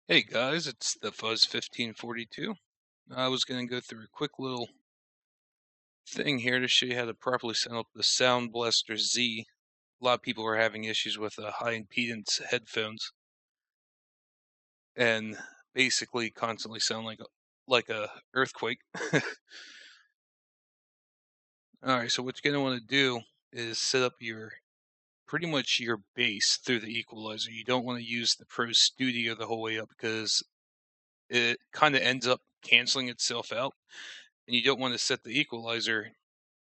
Hey guys, it's the Fuzz 1542. I was going to go through a quick little thing here to show you how to properly set up the Sound Blaster Z. A lot of people are having issues with high impedance headphones and basically constantly sound like a earthquake. Alright, so what you're going to want to do is set up pretty much your bass through the equalizer. You don't want to use the Pro Studio the whole way up because it kind of ends up canceling itself out. And you don't want to set the equalizer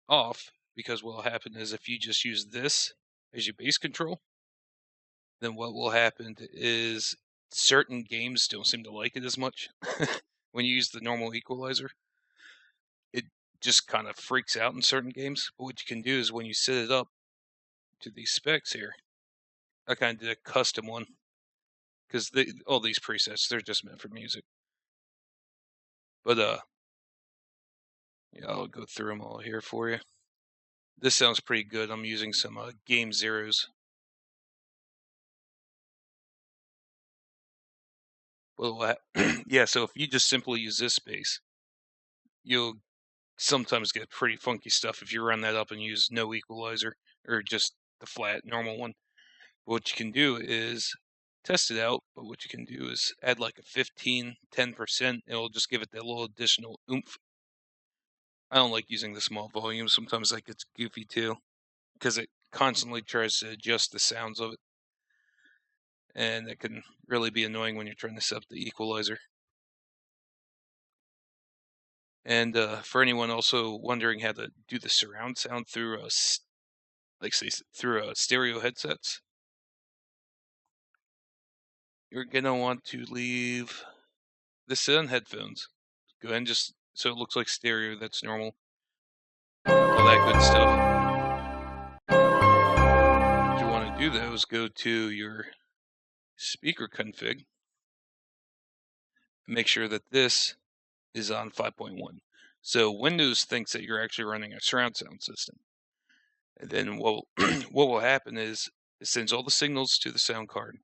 off because what will happen is if you just use this as your bass control, then what will happen is certain games don't seem to like it as much. When you use the normal equalizer, it just kind of freaks out in certain games. But what you can do is when you set it up to these specs here, I kind of did a custom one because all these presets, they're just meant for music. But yeah, I'll go through them all here for you. This sounds pretty good. I'm using some Game Zeros. Well, yeah, so if you just simply use this bass, you'll sometimes get pretty funky stuff if you run that up and use no equalizer or just the flat normal one. What you can do is test it out, but what you can do is add like a 10%. It'll just give it that little additional oomph. I don't like using the small volume. Sometimes that gets goofy too because it constantly tries to adjust the sounds of it. And it can really be annoying when you're trying to set up the equalizer. And for anyone also wondering how to do the surround sound through stereo headsets, you're gonna want to leave this on headphones. Go ahead and just so it looks like stereo. That's normal. All that good stuff. What you want to do though is go to your speaker config. And make sure that this is on 5.1. So Windows thinks that you're actually running a surround sound system. And then what will happen is it sends all the signals to the sound card.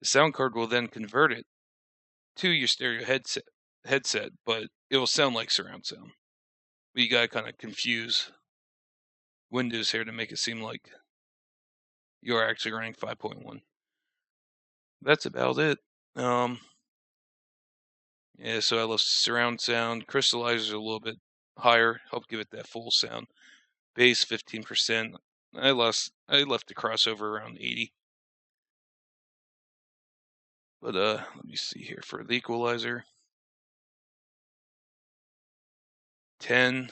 The sound card will then convert it to your stereo headset, but it will sound like surround sound. But you gotta kind of confuse Windows here to make it seem like you're actually running 5.1. That's about it. Yeah, so I left surround sound, crystallizers a little bit higher, help give it that full sound. Bass 15%. I left the crossover around 80. But let me see here for the equalizer. 10,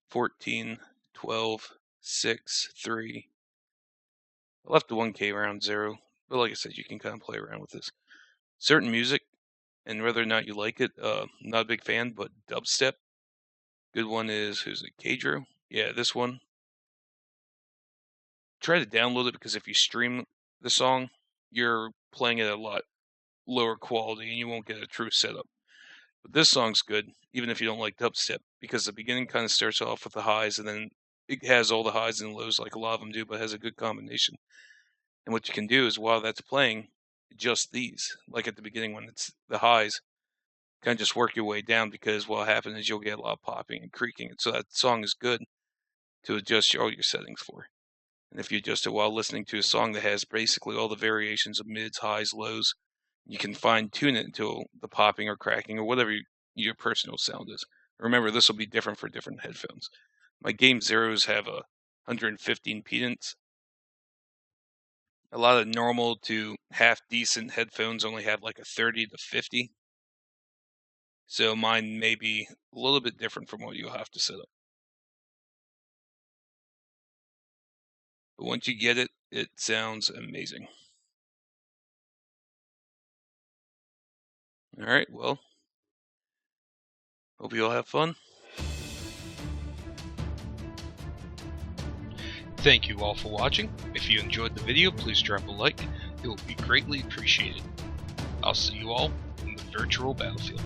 14, 12, 6, 3. I left the 1K around 0. But like I said, you can kind of play around with this. Certain music, and whether or not you like it, not a big fan, but dubstep. Good one is, who's it, Kadro? Yeah, this one. Try to download it because if you stream the song, you're playing it at a lot lower quality and you won't get a true setup. But this song's good, even if you don't like dubstep, because the beginning kind of starts off with the highs and then it has all the highs and lows like a lot of them do, but has a good combination. And what you can do is while that's playing, just these, like at the beginning when it's the highs, kind of just work your way down because what'll happen is you'll get a lot of popping and creaking. And so that song is good to adjust all your settings for. And if you adjust it while listening to a song that has basically all the variations of mids, highs, lows, you can fine tune it until the popping or cracking or whatever your personal sound is. Remember, this will be different for different headphones. My Game Zeros have a 115 impedance. A lot of normal to half decent headphones only have like a 30 to 50. So mine may be a little bit different from what you'll have to set up. But once you get it, it sounds amazing. All right, well, hope you all have fun. Thank you all for watching. If you enjoyed the video, please drop a like. It will be greatly appreciated. I'll see you all in the virtual battlefield.